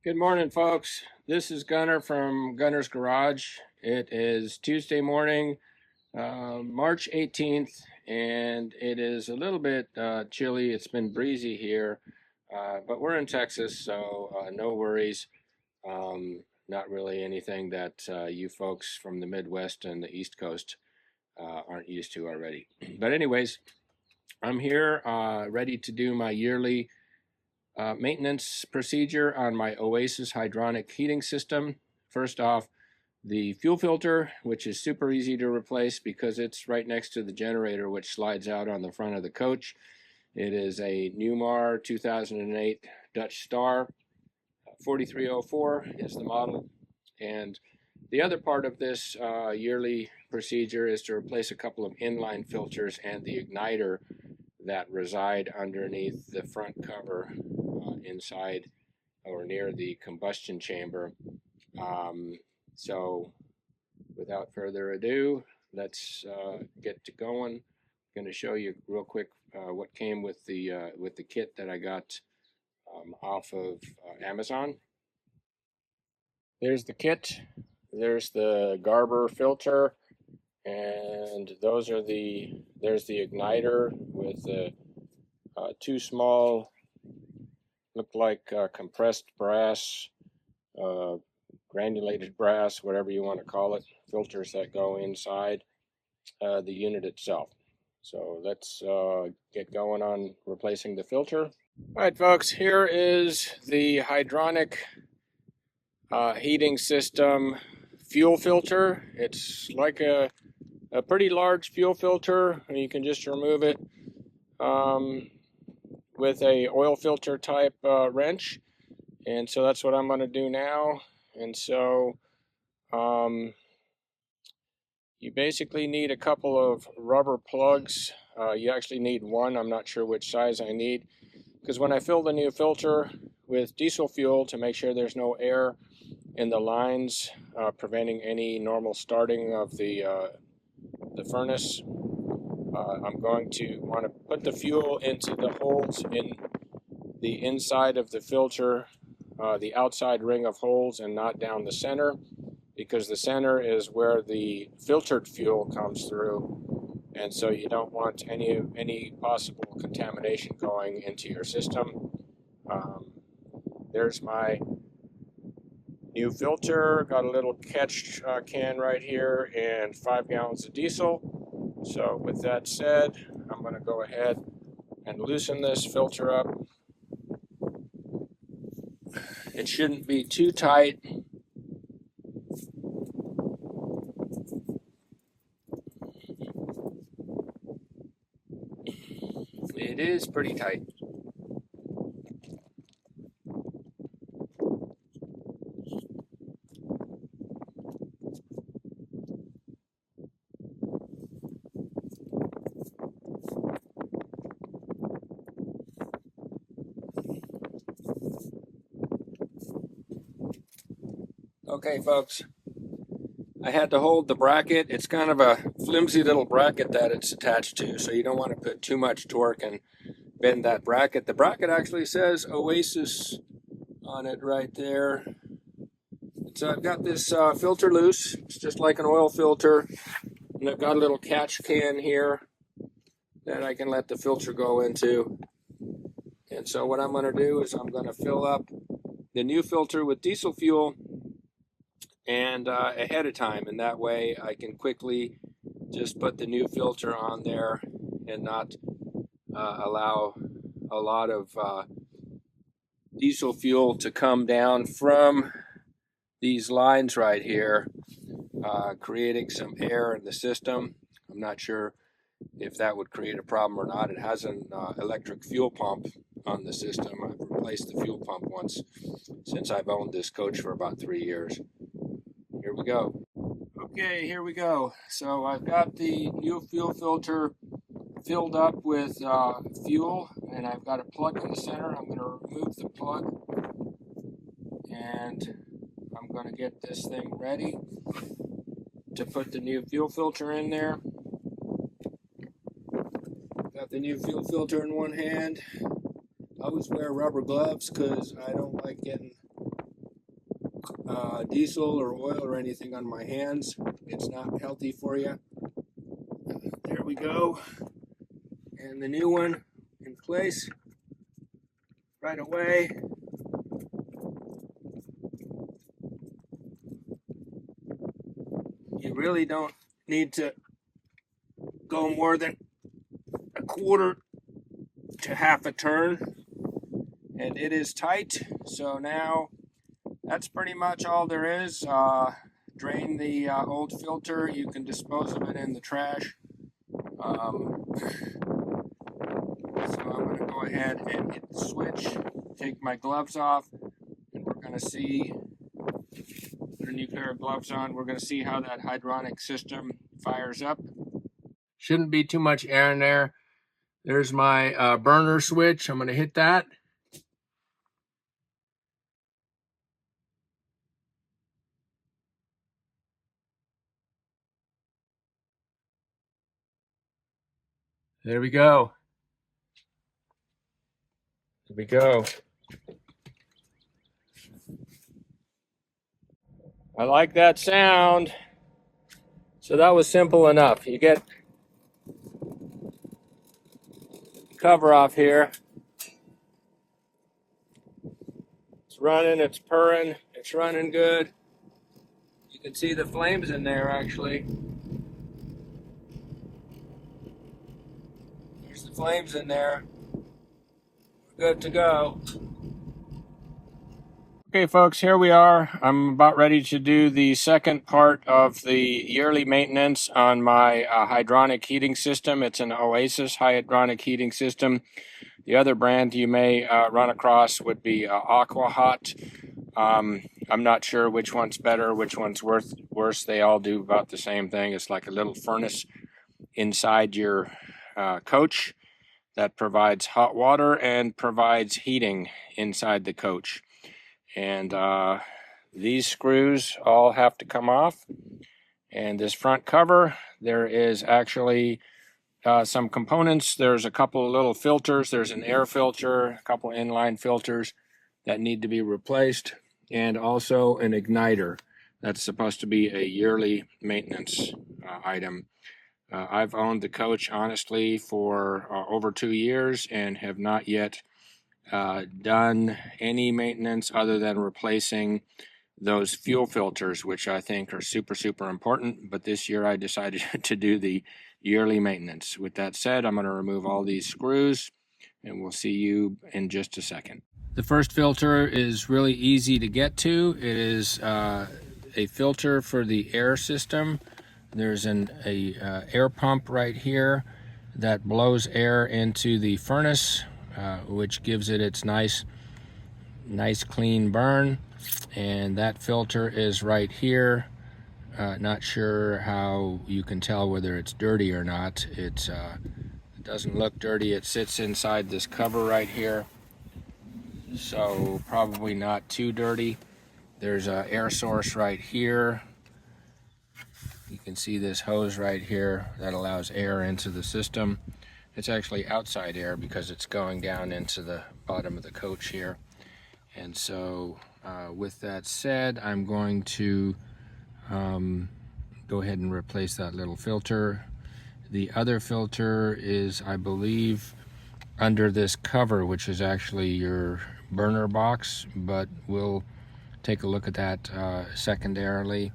Good morning, folks. This is Gunner from Gunner's Garage. It is Tuesday morning, March 18th, and it is a little bit chilly. It's been breezy here, but we're in Texas, so no worries. Not really anything that you folks from the Midwest and the East Coast aren't used to already. But anyways, I'm here ready to do my yearly maintenance procedure on my Oasis Hydronic heating system. First off, the fuel filter, which is super easy to replace because it's right next to the generator, which slides out on the front of the coach. It is a Newmar 2008 Dutch Star. 4304 is the model. And the other part of this yearly procedure is to replace a couple of inline filters and the igniter that reside underneath the front cover inside or near the combustion chamber. So without further ado, let's get to going. I'm going to show you real quick what came with the kit that I got off of Amazon. There's the kit. There's the Garber filter, and there's the igniter with the two small, look like compressed brass, granulated brass, whatever you want to call it, filters that go inside the unit itself. So let's get going on replacing the filter. All right, folks, here is the hydronic heating system fuel filter. It's like a pretty large fuel filter, and you can just remove it with a oil filter type wrench. And so that's what I'm going to do now. And so you basically need a couple of rubber plugs. You actually need one. I'm not sure which size I need, because when I fill the new filter with diesel fuel to make sure there's no air in the lines preventing any normal starting of the furnace, I'm going to want to put the fuel into the holes in the inside of the filter, the outside ring of holes, and not down the center, because the center is where the filtered fuel comes through, and so you don't want any possible contamination going into your system. There's my new filter. Got a little catch can right here and 5 gallons of diesel. So with that said, I'm going to go ahead and loosen this filter up. It shouldn't be too tight. It is pretty tight. Okay, folks, I had to hold the bracket. It's kind of a flimsy little bracket that it's attached to, so you don't want to put too much torque and bend that bracket. The bracket actually says Oasis on it right there. So I've got this filter loose. It's just like an oil filter, and I've got a little catch can here that I can let the filter go into. And so what I'm going to do is I'm going to fill up the new filter with diesel fuel and ahead of time, and that way I can quickly just put the new filter on there and not allow a lot of diesel fuel to come down from these lines right here, creating some air in the system. I'm not sure if that would create a problem or not. It has an electric fuel pump on the system. I've replaced the fuel pump once since I've owned this coach for about 3 years. Here we go. Okay, here we go. So I've got the new fuel filter filled up with fuel, and I've got a plug in the center. I'm going to remove the plug, and I'm going to get this thing ready to put the new fuel filter in there. Got the new fuel filter in one hand. I always wear rubber gloves because I don't like getting diesel or oil or anything on my hands. It's not healthy for you. There we go. And the new one in place right away. You really don't need to go more than a quarter to half a turn, and it is tight. So now that's pretty much all there is. Drain the old filter. You can dispose of it in the trash. So I'm going to go ahead and hit the switch, take my gloves off, and we're going to see, put a new pair of gloves on, we're going to see how that hydronic system fires up. Shouldn't be too much air in there. There's my burner switch. I'm going to hit that. There we go. There we go. I like that sound. So that was simple enough. You get the cover off here. It's running, it's purring, it's running good. You can see the flames in there actually. There's the flames in there. We're good to go. Okay, folks, here we are. I'm about ready to do the second part of the yearly maintenance on my hydronic heating system. It's an Oasis hydronic heating system. The other brand you may run across would be Aqua Hot. I'm not sure which one's better, which one's worse. They all do about the same thing. It's like a little furnace inside your coach that provides hot water and provides heating inside the coach. And these screws all have to come off. And this front cover, there is actually some components. There's a couple of little filters. There's an air filter, a couple inline filters that need to be replaced, and also an igniter. That's supposed to be a yearly maintenance item. I've owned the coach, honestly, for over 2 years and have not yet done any maintenance other than replacing those fuel filters, which I think are super, super important. But this year I decided to do the yearly maintenance. With that said, I'm going to remove all these screws and we'll see you in just a second. The first filter is really easy to get to. It is a filter for the air system. There's an air pump right here that blows air into the furnace, which gives it its nice clean burn. And that filter is right here. Not sure how you can tell whether it's dirty or not. It doesn't look dirty. It sits inside this cover right here, so probably not too dirty. There's an air source right here. You can see this hose right here that allows air into the system. It's actually outside air because it's going down into the bottom of the coach here. And so with that said, I'm going to go ahead and replace that little filter. The other filter is, I believe, under this cover, which is actually your burner box, but we'll take a look at that secondarily.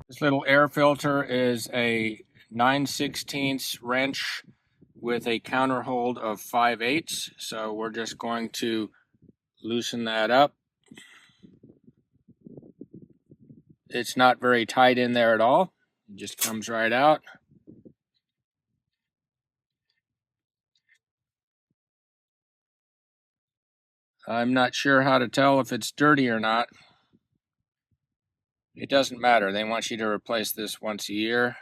This little air filter is a 9/16 wrench with a counter hold of 5/8. So we're just going to loosen that up. It's not very tight in there at all. It just comes right out. I'm not sure how to tell if it's dirty or not. It doesn't matter. They want you to replace this once a year.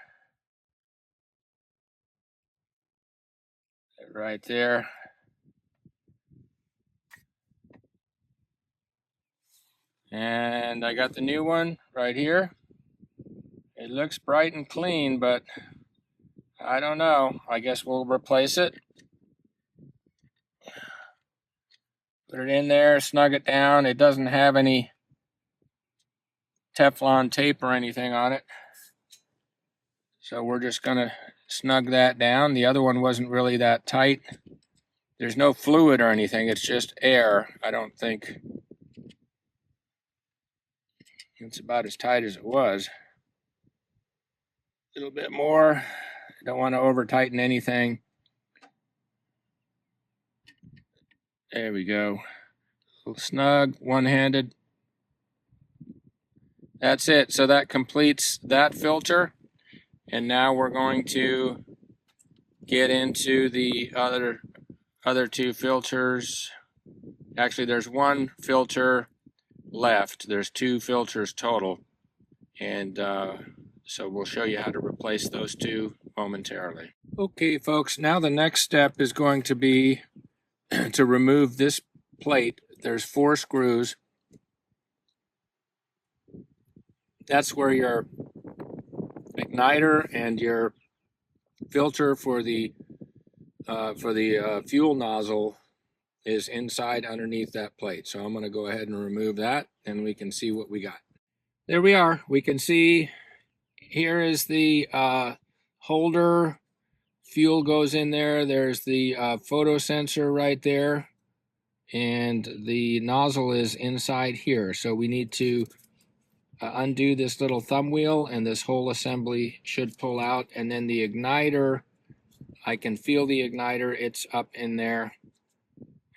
Right there. And I got the new one right here. It looks bright and clean, but I don't know. I guess we'll replace it. Put it in there, snug it down. It doesn't have any Teflon tape or anything on it. So we're just going to snug that down. The other one wasn't really that tight. There's no fluid or anything. It's just air. I don't think it's about as tight as it was. A little bit more. I don't want to over tighten anything. There we go. A little snug, one-handed. That's it. So that completes that filter. And now we're going to get into the other two filters. Actually, there's one filter left. There's two filters total. And so we'll show you how to replace those two momentarily. Okay, folks, now the next step is going to be to remove this plate. There's 4 screws. That's where your igniter and your filter for the fuel nozzle is inside underneath that plate. So I'm going to go ahead and remove that, and we can see what we got. There we are. We can see here is the holder. Fuel goes in there. There's the photo sensor right there, and the nozzle is inside here. So we need to undo this little thumb wheel, and this whole assembly should pull out. And then the igniter, I can feel the igniter. It's up in there,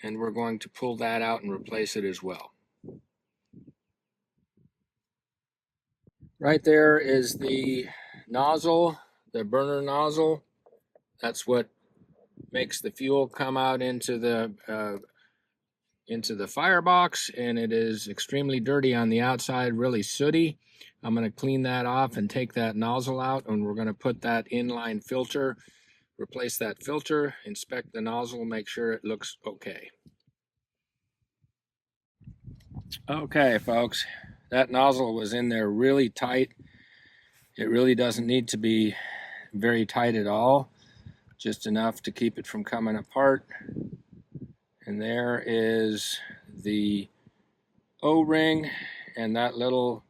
and we're going to pull that out and replace it as well. Right there is the nozzle, the burner nozzle. That's what makes the fuel come out into the firebox, and it is extremely dirty on the outside, really sooty. I'm going to clean that off and take that nozzle out, and we're going to put that inline filter, replace that filter, inspect the nozzle, make sure it looks okay. Okay, folks, that nozzle was in there really tight. It really doesn't need to be very tight at all, just enough to keep it from coming apart. And there is the O-ring and that little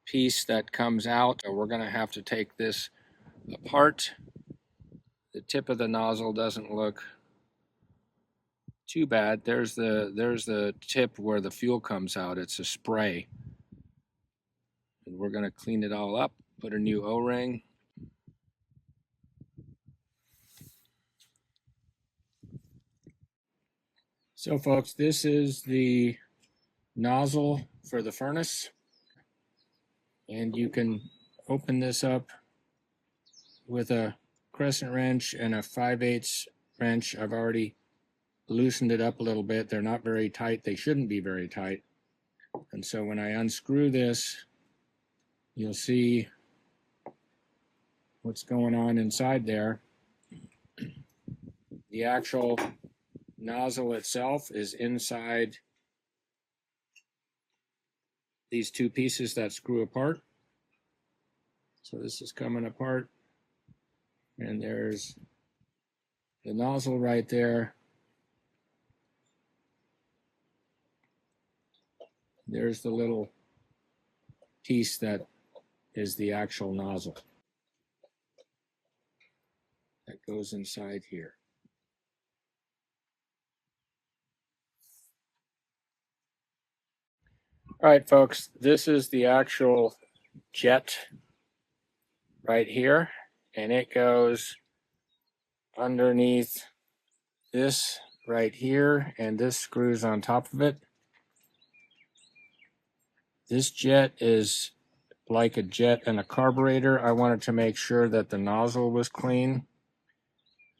piece that comes out. So we're going to have to take this apart. The tip of the nozzle doesn't look too bad. There's the tip where the fuel comes out. It's a spray. And we're going to clean it all up, put a new O-ring. So folks, this is the nozzle for the furnace, and you can open this up with a crescent wrench and a 5/8 wrench. I've already loosened it up a little bit. They're not very tight. They shouldn't be very tight. And so when I unscrew this, you'll see what's going on inside there. The actual nozzle itself is inside these two pieces that screw apart. So this is coming apart, and there's the nozzle right there. There's the little piece that is the actual nozzle that goes inside here. All right, folks, this is the actual jet right here, and it goes underneath this right here, and this screws on top of it. This jet is like a jet and a carburetor. I wanted to make sure that the nozzle was clean,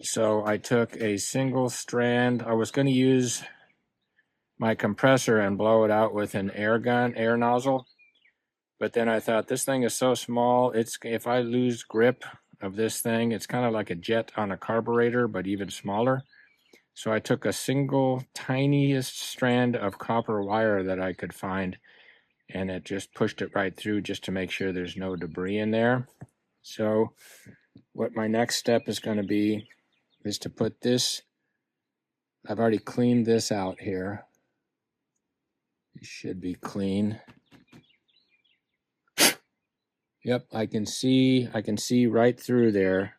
so I took a single strand. I was going to use my compressor and blow it out with an air nozzle, but then I thought this thing is so small, if I lose grip of this thing, it's kind of like a jet on a carburetor, but even smaller. So I took a single tiniest strand of copper wire that I could find, and it just pushed it right through just to make sure there's no debris in there. So what my next step is going to be is to put this, I've already cleaned this out here. It should be clean. Yep, I can see right through there.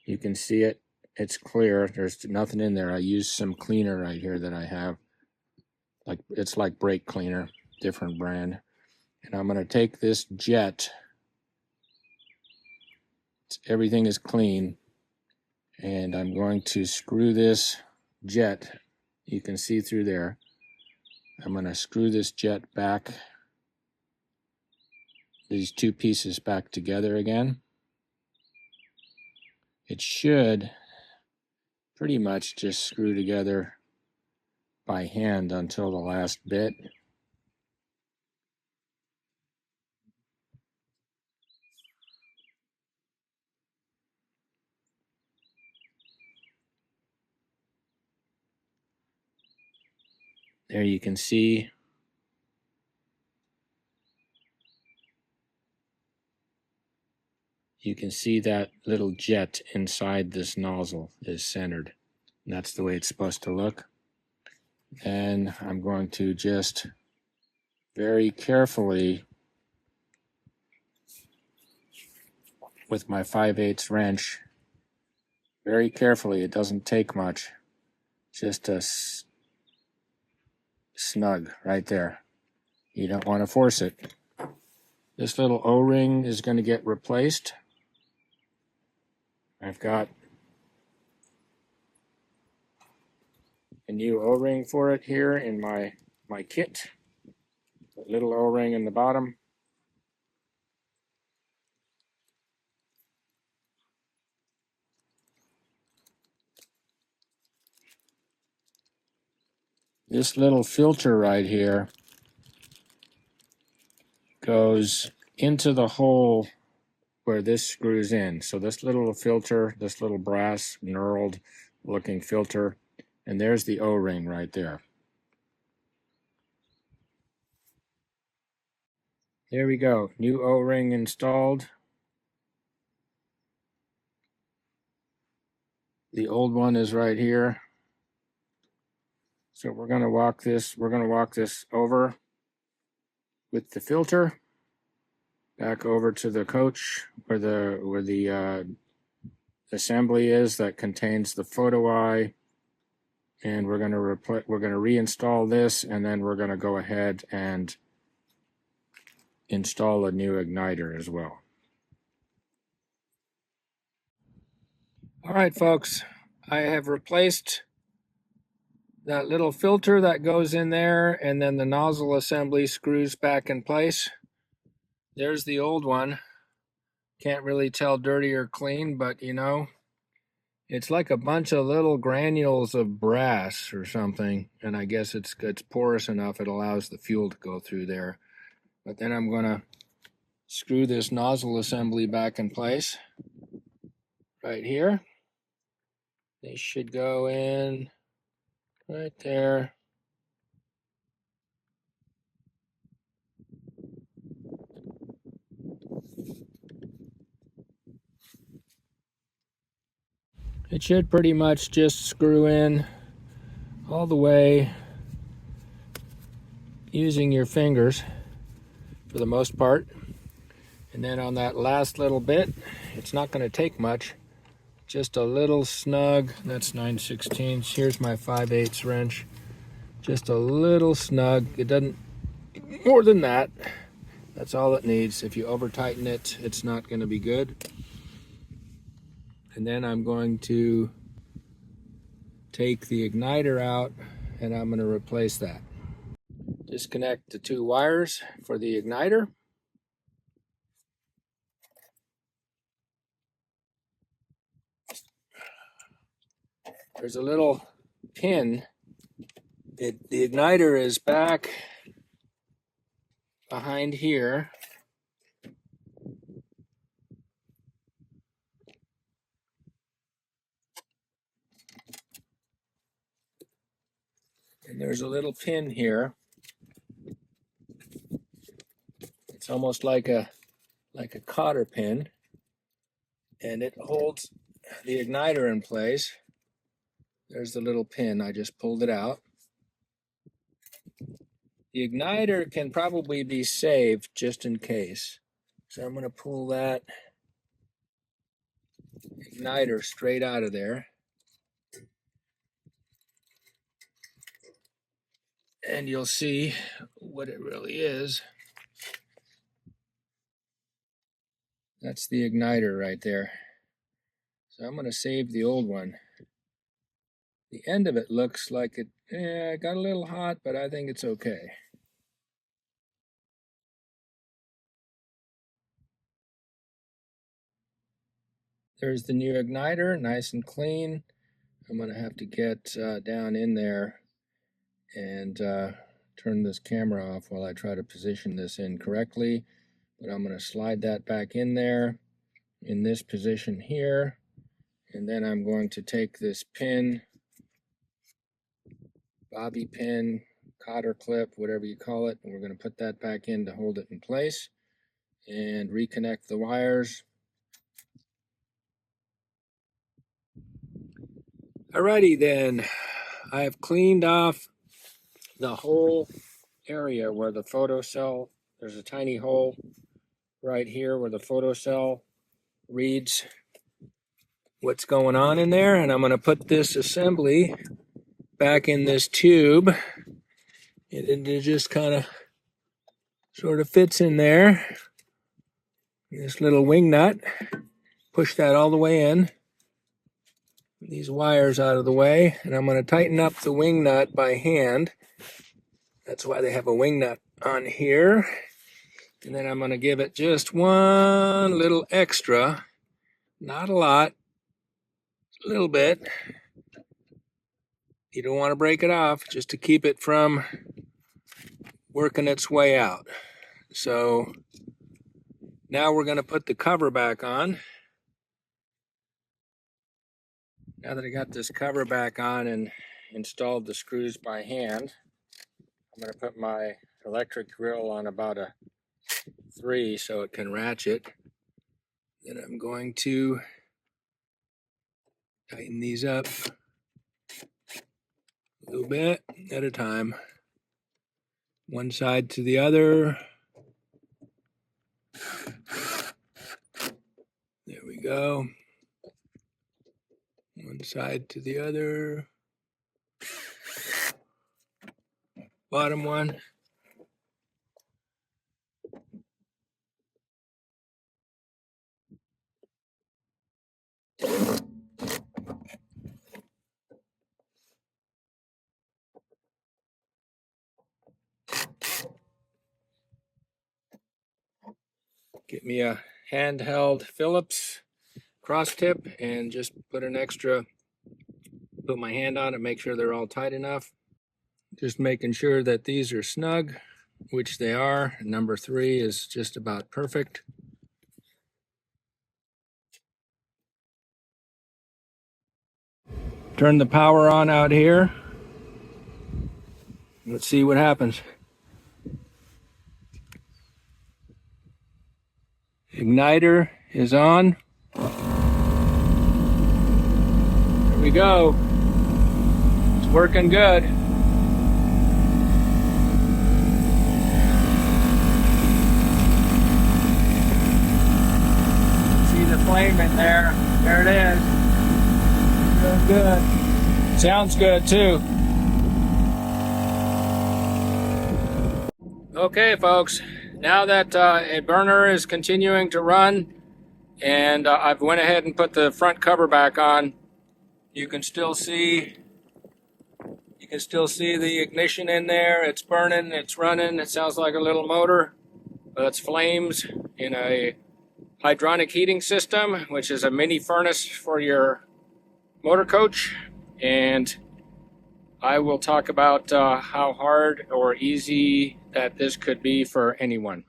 You can see it. It's clear. There's nothing in there. I used some cleaner right here that I have. It's like brake cleaner, different brand. And I'm going to take this jet. Everything is clean. And I'm going to screw this jet. You can see through there. I'm going to screw this jet back, these two pieces back together again. It should pretty much just screw together by hand until the last bit. There you can see that little jet inside this nozzle is centered. And that's the way it's supposed to look. And I'm going to just very carefully, with my 5/8 wrench, very carefully, it doesn't take much, just a snug right there. You don't want to force it. This little O-ring is going to get replaced. I've got a new O-ring for it here in my kit. A little O-ring in the bottom. This little filter right here goes into the hole where this screws in. So this little filter, this little brass knurled looking filter, and there's the O-ring right there. There we go, new O-ring installed. The old one is right here. So we're going to walk this over with the filter back over to the coach where the assembly is that contains the photo eye, and we're going to reinstall this, and then we're going to go ahead and install a new igniter as well. All right, folks, I have replaced that little filter that goes in there, and then the nozzle assembly screws back in place. There's the old one. Can't really tell dirty or clean, but you know, it's like a bunch of little granules of brass or something, and I guess it's porous enough it allows the fuel to go through there. But then I'm going to screw this nozzle assembly back in place right here. They should go in right there. It should pretty much just screw in all the way using your fingers for the most part. And then on that last little bit, it's not going to take much, just a little snug. That's 9/16. Here's my 5/8 wrench. Just a little snug. It doesn't more than that. That's all it needs. If you over tighten it, it's not going to be good. And then I'm going to take the igniter out, and I'm going to replace that. Disconnect the two wires for the igniter. There's a little pin. The igniter is back behind here. And there's a little pin here. It's almost like a cotter pin, and it holds the igniter in place. There's the little pin. I just pulled it out. The igniter can probably be saved just in case. So I'm going to pull that igniter straight out of there. And you'll see what it really is. That's the igniter right there. So I'm going to save the old one. The end of it looks like it got a little hot, but I think it's okay. There's the new igniter, nice and clean. I'm going to have to get down in there and turn this camera off while I try to position this in correctly. But I'm going to slide that back in there in this position here. And then I'm going to take this pin, bobby pin, cotter clip, whatever you call it, and we're going to put that back in to hold it in place and reconnect the wires. Alrighty then, I have cleaned off the whole area where the photocell, there's a tiny hole right here where the photocell reads what's going on in there, and I'm going to put this assembly back in this tube. It just kind of sort of fits in there. This little wing nut, push that all the way in. These wires out of the way, and I'm going to tighten up the wing nut by hand. That's why they have a wing nut on here. And then I'm going to give it just one little extra, not a lot, a little bit. You don't want to break it off, just to keep it from working its way out. So now we're going to put the cover back on. Now that I got this cover back on and installed the screws by hand, I'm going to put my electric grill on about a 3 so it can ratchet. Then I'm going to tighten these up a little bit at a time. One side to the other. There we go. One side to the other. Bottom one. Get me a handheld Phillips cross tip and just put my hand on it, make sure they're all tight enough. Just making sure that these are snug, which they are. Number 3 is just about perfect. Turn the power on out here. Let's see what happens. Igniter is on. There we go. It's working good. See the flame in there. There it is. Doing good. Sounds good too. Okay, folks. Now that a burner is continuing to run, and I've went ahead and put the front cover back on, you can still see the ignition in there. It's burning, it's running. It sounds like a little motor. That's flames in a hydronic heating system, which is a mini furnace for your motor coach. And I will talk about how hard or easy that this could be for anyone.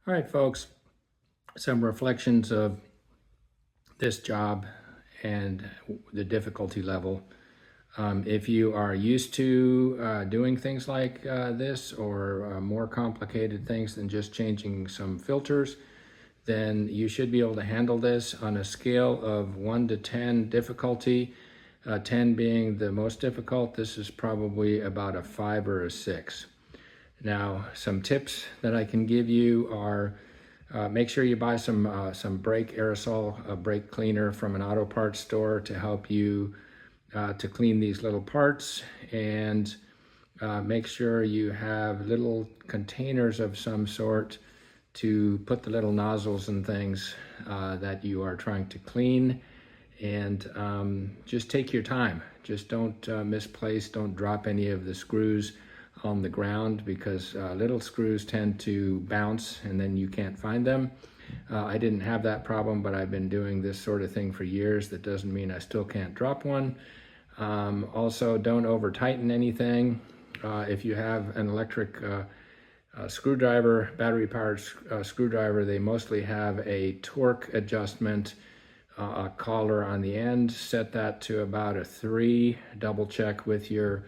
All right, folks, some reflections of this job and the difficulty level. If you are used to doing things like this or more complicated things than just changing some filters, then you should be able to handle this on a scale of 1 to 10 difficulty. 10 being the most difficult. This is probably about a 5 or a 6. Now, some tips that I can give you are make sure you buy some brake aerosol brake cleaner from an auto parts store to help you to clean these little parts, and make sure you have little containers of some sort to put the little nozzles and things that you are trying to clean. And just take your time. Just don't misplace, don't drop any of the screws on the ground, because little screws tend to bounce and then you can't find them. I didn't have that problem, but I've been doing this sort of thing for years. That doesn't mean I still can't drop one. Also, don't over tighten anything. If you have an electric screwdriver, battery powered screwdriver, they mostly have a torque adjustment a collar on the end. Set that to about a 3. Double check with your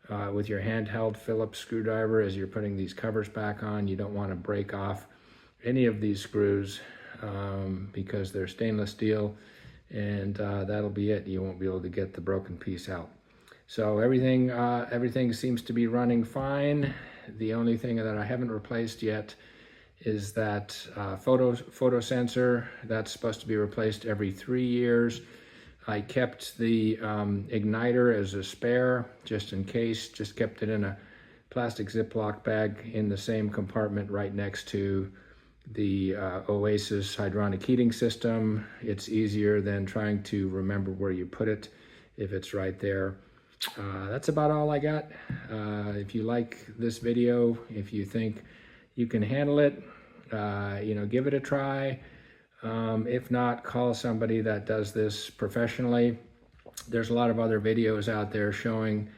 handheld Phillips screwdriver as you're putting these covers back on. You don't want to break off any of these screws because they're stainless steel, and that'll be it. You won't be able to get the broken piece out. So everything seems to be running fine. The only thing that I haven't replaced yet is that photo sensor. That's supposed to be replaced every 3 years. I kept the igniter as a spare, just in case. Just kept it in a plastic Ziploc bag in the same compartment right next to the Oasis Hydronic heating system. It's easier than trying to remember where you put it if it's right there. That's about all I got. If you like this video, if you think you can handle it, give it a try. If not, call somebody that does this professionally. There's a lot of other videos out there showing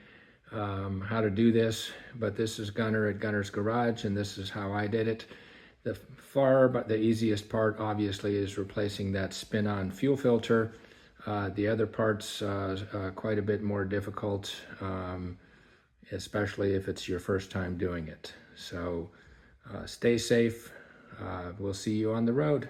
how to do this, but this is Gunner at Gunner's Garage, and this is how I did it. But the easiest part, obviously, is replacing that spin-on fuel filter. The other part's quite a bit more difficult, especially if it's your first time doing it. So stay safe. We'll see you on the road.